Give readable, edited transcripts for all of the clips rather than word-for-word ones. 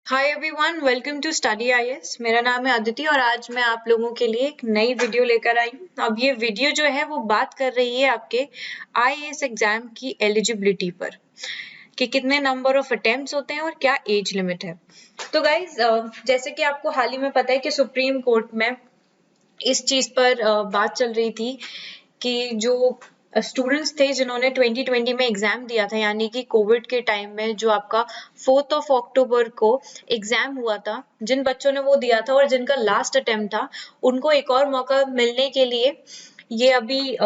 Hi everyone, welcome to study IAS. मेरा नाम है अदिति और आज मैं आप लोगों के लिए एक नई वीडियो लेकर आई हूँ। अब ये वीडियो जो है वो बात कर रही है आपके आईएएस एग्जाम की एलिजिबिलिटी पर कि कितने नंबर ऑफ अटेम्प्ट्स होते हैं और क्या एज लिमिट है। तो गाइज, जैसे कि आपको हाल ही में पता है कि सुप्रीम कोर्ट में इस चीज पर बात चल रही थी कि जो स्टूडेंट्स थे जिन्होंने 2020 में एग्जाम दिया था, यानी कि कोविड के टाइम में जो आपका 4 अक्टूबर को एग्जाम हुआ था, जिन बच्चों ने वो दिया था और जिनका लास्ट अटेम्प्ट था, उनको एक और मौका मिलने के लिए ये अभी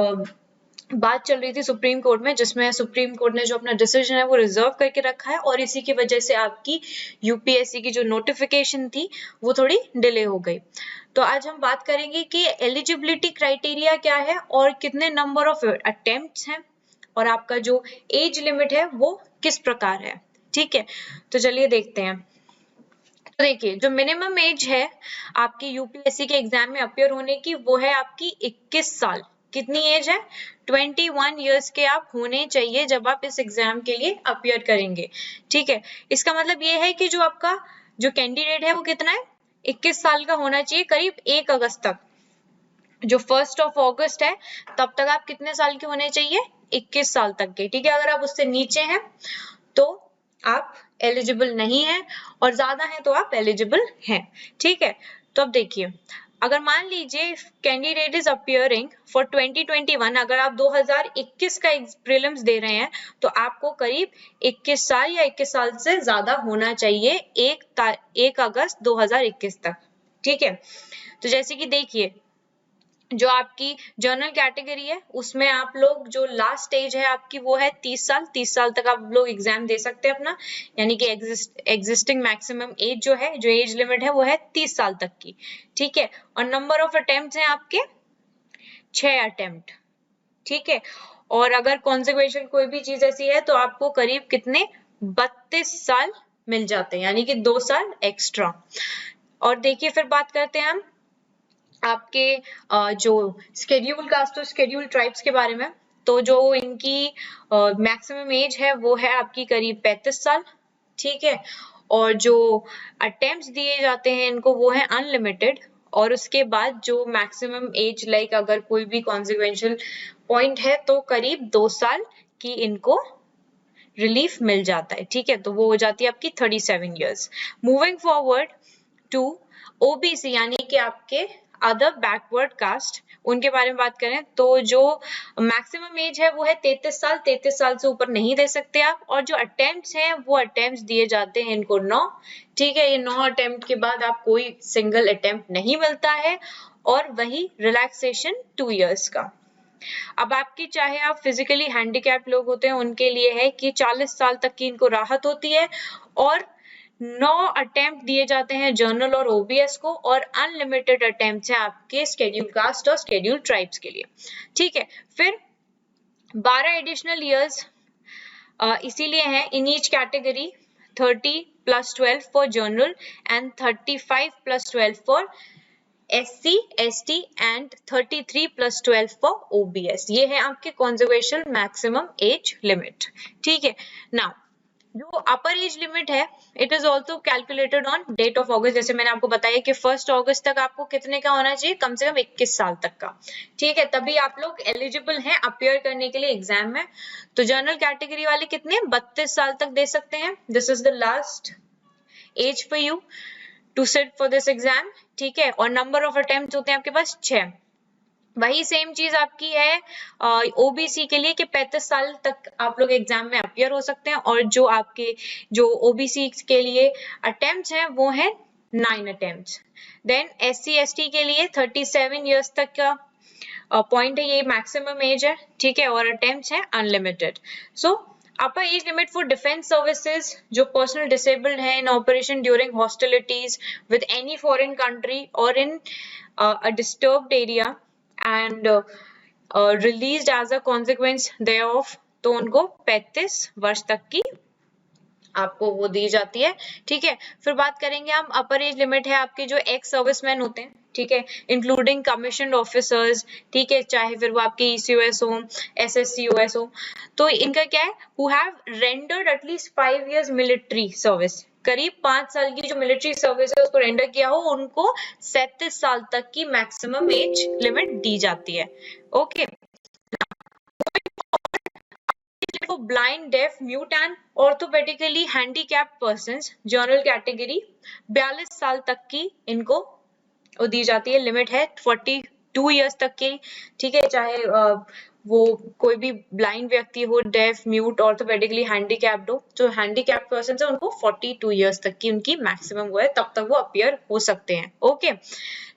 बात चल रही थी सुप्रीम कोर्ट में, जिसमें सुप्रीम कोर्ट ने जो अपना डिसीजन है वो रिजर्व करके रखा है और इसी की वजह से आपकी यूपीएससी की जो नोटिफिकेशन थी वो थोड़ी डिले हो गई। तो आज हम बात करेंगे कि एलिजिबिलिटी क्राइटेरिया क्या है और कितने नंबर ऑफ अटेम्प्ट्स हैं और आपका जो एज लिमिट है वो किस प्रकार है। ठीक है, तो चलिए देखते हैं। तो देखिए, जो मिनिमम एज है आपकी यूपीएससी के एग्जाम में अपियर होने की वो है आपकी 21 साल। कितनी एज है? 21 ईयर्स के आप होने चाहिए जब आप इस एग्जाम के लिए अपियर करेंगे। ठीक है, इसका मतलब ये है कि जो आपका जो कैंडिडेट है वो कितना है? 21 साल का होना चाहिए करीब 1 अगस्त तक। जो 1 अगस्त है तब तक आप कितने साल के होने चाहिए? 21 साल तक के। ठीक है, अगर आप उससे नीचे हैं तो आप एलिजिबल नहीं है और ज्यादा है तो आप एलिजिबल हैं। ठीक है, तो अब देखिए, अगर मान लीजिए कैंडिडेट इज अपियरिंग फॉर 2021, अगर आप 2021 का प्रीलिम्स दे रहे हैं तो आपको करीब 21 साल या 21 साल से ज्यादा होना चाहिए 1 अगस्त 2021 तक। ठीक है, तो जैसे कि देखिए, जो आपकी जनरल कैटेगरी है उसमें आप लोग जो लास्ट एज है आपकी वो है 30 साल। 30 साल तक आप लोग एग्जाम दे सकते हैं अपना, यानी कि एग्जिस्टिंग मैक्सिमम एज जो है, जो एज लिमिट है वो है 30 साल तक की। ठीक है, और नंबर ऑफ अटेम्प्ट्स हैं आपके 6 अटेम्प्ट। ठीक है, और अगर कॉन्सिक्वेशन कोई भी चीज ऐसी है तो आपको करीब कितने 32 साल मिल जाते हैं, यानी कि 2 साल एक्स्ट्रा। और देखिए, फिर बात करते हैं हम आपके जो शेड्यूल कास्ट और शेड्यूल ट्राइब्स के बारे में। तो जो इनकी मैक्सिमम एज है वो है आपकी करीब 35 साल। ठीक है, और जो अटेम्प्ट्स दिए जाते हैं इनको वो है अनलिमिटेड। और उसके बाद जो मैक्सिमम एज लाइक अगर कोई भी कॉन्सिक्वेंशियल पॉइंट है तो करीब 2 साल की इनको रिलीफ मिल जाता है। ठीक है, तो वो हो जाती है आपकी 37 years. Moving forward to OBC, यानी कि आपके अदर बैकवर्ड कास्ट, उनके बारे में बात करें तो जो मैक्सिमम एज है वो है 33 साल। 33 साल से ऊपर नहीं दे सकते आप। और जो अटेम्प्ट्स हैं वो अटेम्प्ट्स दिए जाते हैं इनको 9। ठीक है, ये 9 अटेम्प्ट के बाद आप कोई सिंगल अटेम्प्ट नहीं मिलता है और वही रिलैक्सेशन 2 इयर्स का। अब आपकी चाहे आप फिजिकली हैंडीकैप्ड लोग होते हैं उनके लिए है कि 40 साल तक की इनको राहत होती है और 9 अटेम्प्ट दिए जाते हैं जर्नल और ओबीएस को और अनलिमिटेड अटेम्प्ट है आपके शेड्यूल कास्ट और शेड्यूल ट्राइब्स के लिए। ठीक है, फिर 12 एडिशनल ईयर्स इसीलिए है in each category, 30 + 12 for journal and 35 + 12 for SC, ST and 33 + 12 for OBS। ये है आपके कॉन्जर्वेशन मैक्सिमम एज लिमिट। ठीक है, नाउ जो अपर एज लिमिट है it is also calculated on date of August. जैसे मैंने आपको बताया कि 1 अगस्त तक आपको कितने का होना चाहिए? कम से कम 21 साल तक का। ठीक है, तभी आप लोग एलिजिबल हैं अपियर करने के लिए एग्जाम में। तो जनरल कैटेगरी वाले कितने 32 साल तक दे सकते हैं। This is the last age for you to sit for this exam. ठीक है, और नंबर ऑफ अटेम्प्ट होते हैं आपके पास 6। वही सेम चीज आपकी है ओबीसी के लिए कि 35 साल तक आप लोग एग्जाम में अपियर हो सकते हैं और जो आपके जो ओबीसी के लिए अटेम्प्ट्स हैं वो है 9 अटेम्प्ट्स। देन SC ST के लिए 37 इयर्स तक का पॉइंट है, ये मैक्सिमम एज है। ठीक है, और अटेम्प्ट्स है unlimited. So upper age limit for defense services, जो personal disabled है in operation during hostilities with any foreign country or in a disturbed area and released as a consequence thereof, तो उनको 35 वर्ष तक की आपको वो दी जाती है। ठीक है, फिर बात करेंगे हम अपर एज लिमिट है आपके जो एक्स सर्विसमैन होते हैं। ठीक है, इंक्लूडिंग कमीशन्ड ऑफिसर्स। ठीक है, चाहे फिर वो आपके ECOS हो, SSCOS हो, तो इनका क्या है, who have rendered at least 5 years military service. करीब 5 साल की जो मिलिट्री सर्विस है उसको रेंडर किया हो, उनको 37 साल तक की मैक्सिमम एज लिमिट दी जाती है। Okay, blind, deaf, mute and orthopedically handicapped persons general category 42 साल तक की इनको दी जाती है, लिमिट है 42 इयर्स तक की। ठीक है, चाहे वो कोई भी ब्लाइंड व्यक्ति हो, डेफ, म्यूट, ऑर्थोपेडिकली हैंडीकैप्ड हो, जो हैंडीकैप्ड पर्सन है उनको 42 इयर्स तक की उनकी मैक्सिमम वो है, तब तक वो अपीयर हो सकते हैं। Okay,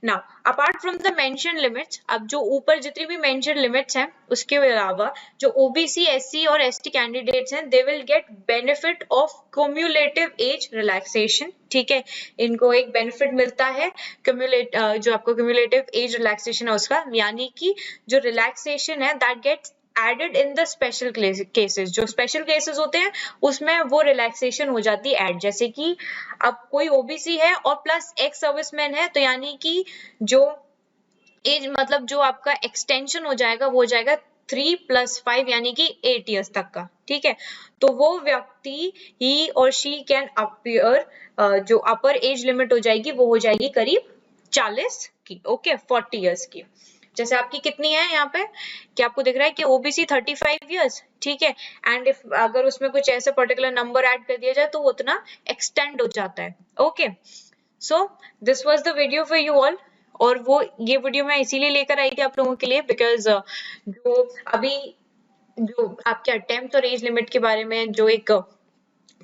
now apart from the mention limits, अब जो ऊपर जितनी भी मेंशन लिमिट्स हैं उसके अलावा जो ओबीसी, एससी और एसटी कैंडिडेट्स हैं, they will get benefit of cumulative age relaxation. ठीक है, इनको एक बेनिफिट मिलता है जो आपको क्यूमुलेटिव एज रिलैक्सेशन है उसका, यानी कि जो रिलैक्सेशन है that gets added in the special cases. जो स्पेशल केसेस होते हैं उसमें वो रिलैक्सेशन हो जाती है ऐड, जैसे कि अब कोई ओबीसी है और प्लस एक्स सर्विसमैन है, तो यानी कि जो एज मतलब जो आपका एक्सटेंशन हो जाएगा वो हो जाएगा 3 + 5 यानी कि 8 इयर्स तक का। ठीक है, तो वो व्यक्ति ही और शी कैन अपीयर, जो अपर एज लिमिट हो जाएगी वो हो जाएगी करीब 40 की। ओके, 40 इयर्स की। जैसे आपकी कितनी है यहाँ पे, क्या आपको दिख रहा है कि ओबीसी 35 इयर्स, ठीक है, एंड इफ अगर उसमें कुछ ऐसे पर्टिकुलर नंबर ऐड कर दिया जाए तो वो उतना एक्सटेंड हो जाता है। Okay, so this was the video for you all, और वो ये वीडियो मैं इसीलिए लेकर आई थी आप लोगों के लिए बिकॉज जो अभी जो आपके अटेम्प्ट और एज लिमिट के बारे में जो एक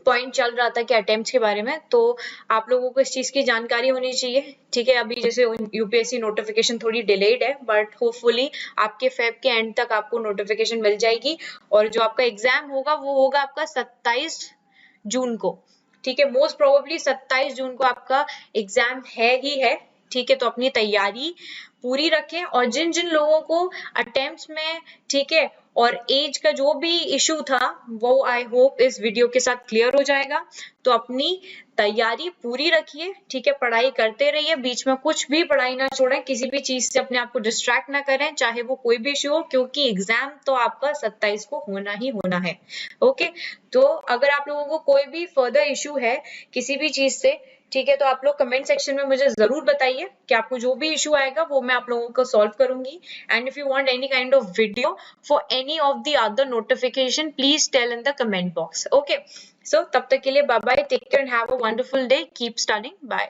पॉइंट चल रहा था कि अटेम्प्ट्स के बारे में, तो आप लोगों को इस चीज की जानकारी होनी चाहिए। ठीक है, अभी जैसे यूपीएससी नोटिफिकेशन थोड़ी डिलेड है, बट होपफुली आपके फेब के एंड तक आपको नोटिफिकेशन मिल जाएगी, और जो आपका एग्जाम होगा वो होगा आपका 27 जून को। ठीक है, मोस्ट प्रोबेबली 27 जून को आपका एग्जाम है ही है। ठीक है, तो अपनी तैयारी पूरी रखें, और जिन जिन लोगों को अटेम्प्ट्स में, ठीक है, और एज का जो भी इशू था वो आई होप इस वीडियो के साथ क्लियर हो जाएगा। तो अपनी तैयारी पूरी रखिए, ठीक है, पढ़ाई करते रहिए, बीच में कुछ भी पढ़ाई ना छोड़ें, किसी भी चीज से अपने आप को डिस्ट्रैक्ट ना करें, चाहे वो कोई भी इशू हो, क्योंकि एग्जाम तो आपका 27 को होना ही होना है। ओके, तो अगर आप लोगों को कोई भी फर्दर इशू है किसी भी चीज से, ठीक है, तो आप लोग कमेंट सेक्शन में मुझे जरूर बताइए कि आपको जो भी इशू आएगा वो मैं आप लोगों को सॉल्व करूंगी। And if you want any kind of video for any of the other notification, please tell in the comment box. Okay, so तब तक के लिए bye bye, take care and have a wonderful day, keep studying, bye.